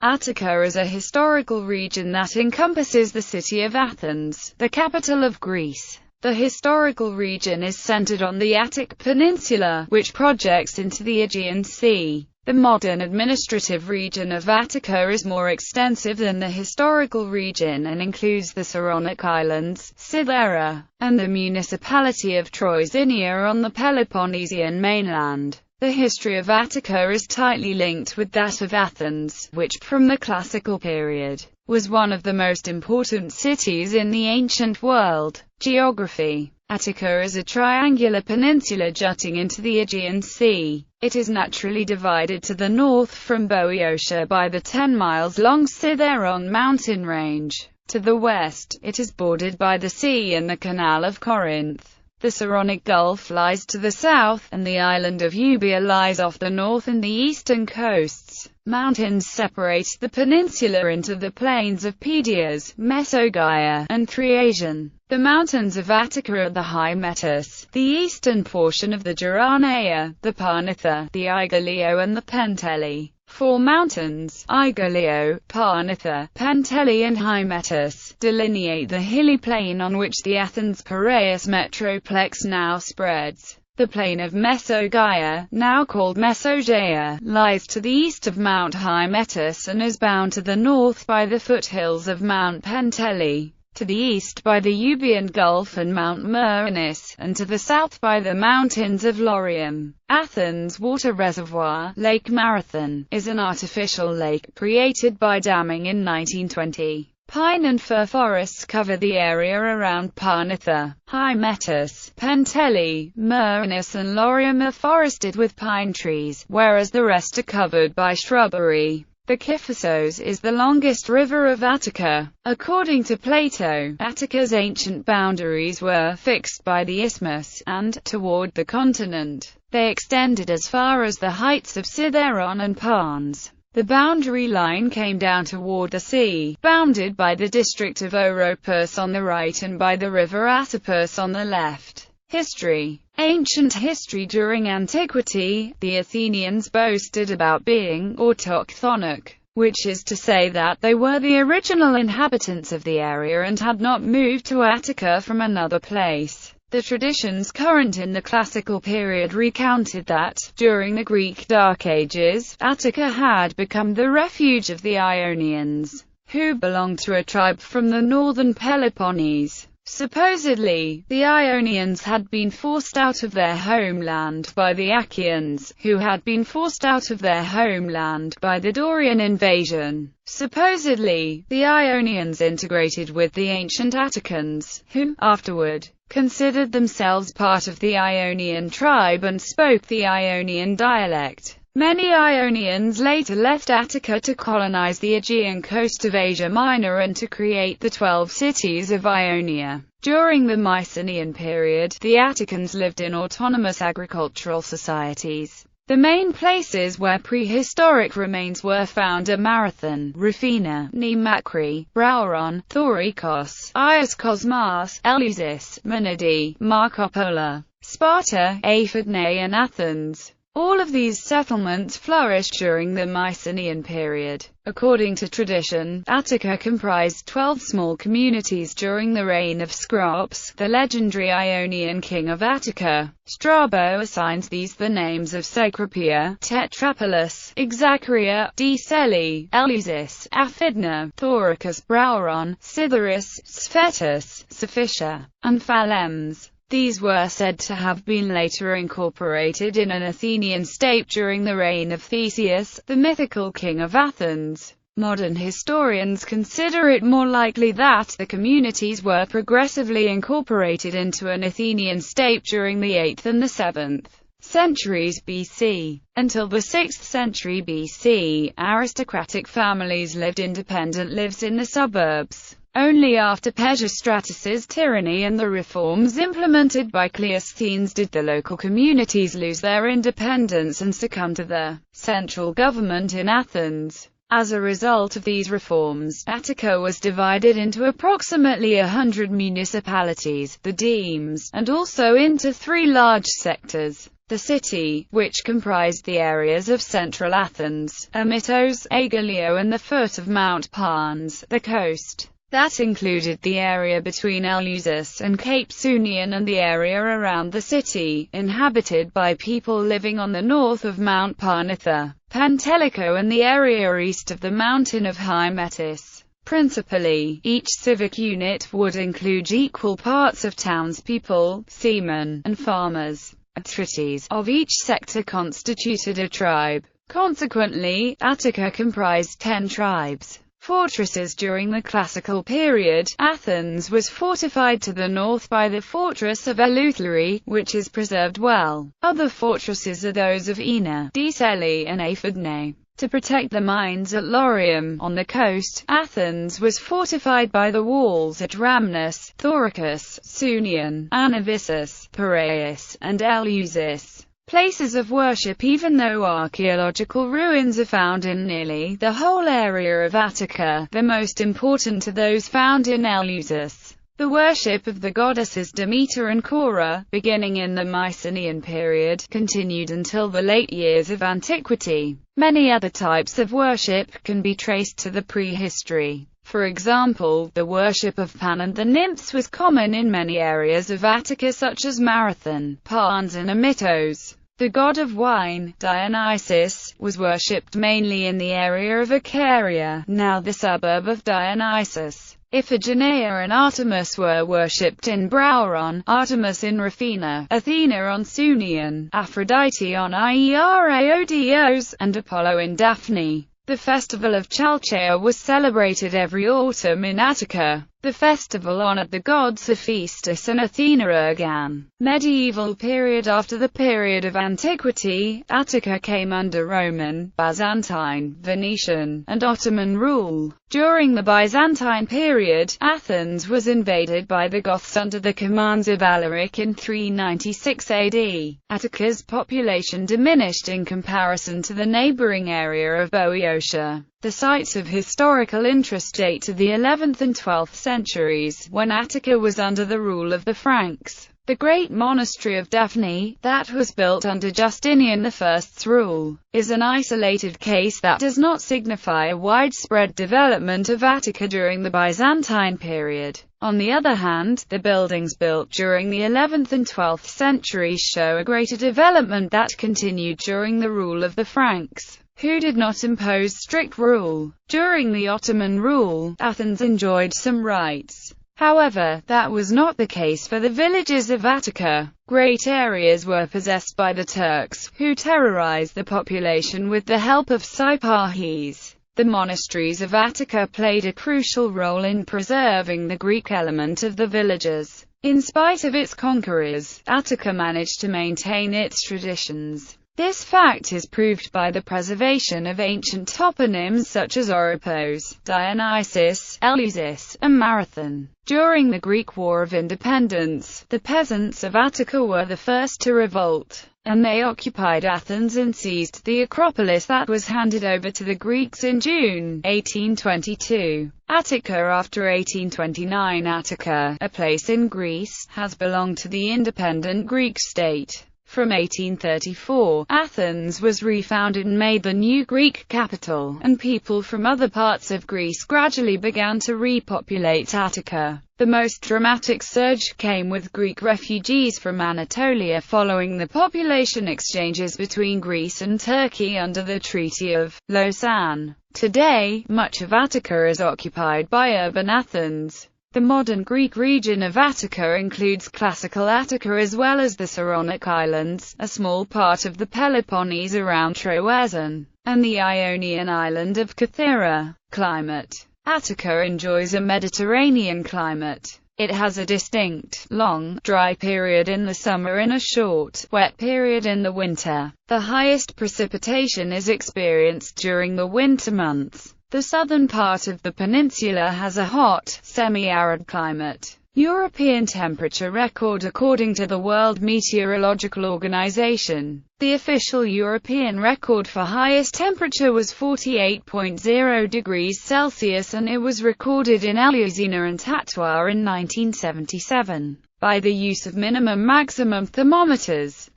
Attica is a historical region that encompasses the city of Athens, the capital of Greece. The historical region is centered on the Attic Peninsula, which projects into the Aegean Sea. The modern administrative region of Attica is more extensive than the historical region and includes the Saronic Islands, Cythera, and the municipality of Troezinia on the Peloponnesian mainland. The history of Attica is tightly linked with that of Athens, which, from the classical period, was one of the most important cities in the ancient world. Geography. Attica is a triangular peninsula jutting into the Aegean Sea. It is naturally divided to the north from Boeotia by the 10 miles long Cytheron mountain range. To the west, it is bordered by the sea and the Canal of Corinth. The Saronic Gulf lies to the south, and the island of Euboea lies off the north and the eastern coasts. Mountains separate the peninsula into the plains of Pedias, Mesogaia, and Thriasian. The mountains of Attica are the High Metis, the eastern portion of the Geranea, the Parnitha, the Aigaleo and the Penteli. Four mountains, Aigaleo, Parnitha, Penteli and High Metis, delineate the hilly plain on which the Athens-Piraeus metroplex now spreads. The plain of Mesogaia, now called Mesogaea, lies to the east of Mount High Metis and is bound to the north by the foothills of Mount Penteli, to the east by the Euboean Gulf and Mount Myrnis, and to the south by the mountains of Laurium. Athens water reservoir, Lake Marathon, is an artificial lake created by damming in 1920. Pine and fir forests cover the area around Parnitha. High Metis, Penteli, Myrnis and Laurium are forested with pine trees, whereas the rest are covered by shrubbery. The Kifissos is the longest river of Attica. According to Plato, Attica's ancient boundaries were fixed by the isthmus, and, toward the continent, they extended as far as the heights of Cytheron and Parnes. The boundary line came down toward the sea, bounded by the district of Oropus on the right and by the river Atopus on the left. History. Ancient history. During antiquity, the Athenians boasted about being autochthonic, which is to say that they were the original inhabitants of the area and had not moved to Attica from another place. The traditions current in the classical period recounted that, during the Greek Dark Ages, Attica had become the refuge of the Ionians, who belonged to a tribe from the northern Peloponnese. Supposedly, the Ionians had been forced out of their homeland by the Achaeans, who had been forced out of their homeland by the Dorian invasion. Supposedly, the Ionians integrated with the ancient Atticans, who, afterward, considered themselves part of the Ionian tribe and spoke the Ionian dialect. Many Ionians later left Attica to colonize the Aegean coast of Asia Minor and to create the 12 cities of Ionia. During the Mycenaean period, the Atticans lived in autonomous agricultural societies. The main places where prehistoric remains were found are Marathon, Rufina, Nemakri, Brauron, Thorikos, Ios Kosmas, Eleusis, Menide, Marcopola, Sparta, Aphidnae and Athens. All of these settlements flourished during the Mycenaean period. According to tradition, Attica comprised 12 small communities during the reign of Scrops, the legendary Ionian king of Attica. Strabo assigns these the names of Cecropia, Tetrapolis, Exacria, Deceli, Eleusis, Aphidna, Thoricus, Brauron, Cytherus, Sphetus, Sophicia, and Phalems. These were said to have been later incorporated in an Athenian state during the reign of Theseus, the mythical king of Athens. Modern historians consider it more likely that the communities were progressively incorporated into an Athenian state during the 8th and the 7th centuries BC. Until the 6th century BC, aristocratic families lived independent lives in the suburbs. Only after Pisistratus's tyranny and the reforms implemented by Cleisthenes did the local communities lose their independence and succumb to the central government in Athens. As a result of these reforms, Attica was divided into approximately 100 municipalities, the demes, and also into 3 large sectors. The city, which comprised the areas of central Athens, Amitos, Aigaleo and the foot of Mount Parnes, the coast that included the area between Eleusis and Cape Sunion and the area around the city, inhabited by people living on the north of Mount Parnitha, Pentelico and the area east of the mountain of Hymettus. Principally, each civic unit would include equal parts of townspeople, seamen, and farmers. Attrites of each sector constituted a tribe. Consequently, Attica comprised 10 tribes. Fortresses. During the classical period, Athens was fortified to the north by the fortress of Eleutheri, which is preserved well. Other fortresses are those of Aina, Deceli and Aphidnae. To protect the mines at Laurium, on the coast, Athens was fortified by the walls at Rhamnus, Thoricus, Sunion, Anavissus, Piraeus, and Eleusis. Places of worship. Even though archaeological ruins are found in nearly the whole area of Attica, the most important are those found in Eleusis. The worship of the goddesses Demeter and Cora, beginning in the Mycenaean period, continued until the late years of antiquity. Many other types of worship can be traced to the prehistory. For example, the worship of Pan and the nymphs was common in many areas of Attica such as Marathon, Parnes and Amitos. The god of wine, Dionysus, was worshipped mainly in the area of Icaria, now the suburb of Dionysus. Iphigenia and Artemis were worshipped in Brauron, Artemis in Rafina, Athena on Sunion, Aphrodite on Iereodios, and Apollo in Daphne. The festival of Chalchaea was celebrated every autumn in Attica. The festival honored the gods Hephaestus and Athena Ergan. Medieval period. After the period of antiquity, Attica came under Roman, Byzantine, Venetian, and Ottoman rule. During the Byzantine period, Athens was invaded by the Goths under the commands of Alaric in 396 AD. Attica's population diminished in comparison to the neighboring area of Boeotia. The sites of historical interest date to the 11th and 12th centuries, when Attica was under the rule of the Franks. The great monastery of Daphne, that was built under Justinian I's rule, is an isolated case that does not signify a widespread development of Attica during the Byzantine period. On the other hand, the buildings built during the 11th and 12th centuries show a greater development that continued during the rule of the Franks, who did not impose strict rule. During the Ottoman rule, Athens enjoyed some rights. However, that was not the case for the villages of Attica. Great areas were possessed by the Turks, who terrorized the population with the help of Sipahis. The monasteries of Attica played a crucial role in preserving the Greek element of the villages. In spite of its conquerors, Attica managed to maintain its traditions. This fact is proved by the preservation of ancient toponyms such as Oropos, Dionysus, Eleusis, and Marathon. During the Greek War of Independence, the peasants of Attica were the first to revolt, and they occupied Athens and seized the Acropolis that was handed over to the Greeks in June 1822. Attica. After 1829, Attica, a place in Greece, has belonged to the independent Greek state. From 1834, Athens was refounded and made the new Greek capital, and people from other parts of Greece gradually began to repopulate Attica. The most dramatic surge came with Greek refugees from Anatolia following the population exchanges between Greece and Turkey under the Treaty of Lausanne. Today, much of Attica is occupied by urban Athens. The modern Greek region of Attica includes classical Attica as well as the Saronic Islands, a small part of the Peloponnese around Troezen, and the Ionian island of Kythera. Climate. Attica enjoys a Mediterranean climate. It has a distinct, long, dry period in the summer and a short, wet period in the winter. The highest precipitation is experienced during the winter months. The southern part of the peninsula has a hot, semi-arid climate. European temperature record. According to the World Meteorological Organization, the official European record for highest temperature was 48.0 degrees Celsius and it was recorded in Eleusina and Tatwa in 1977. By the use of minimum-maximum thermometers,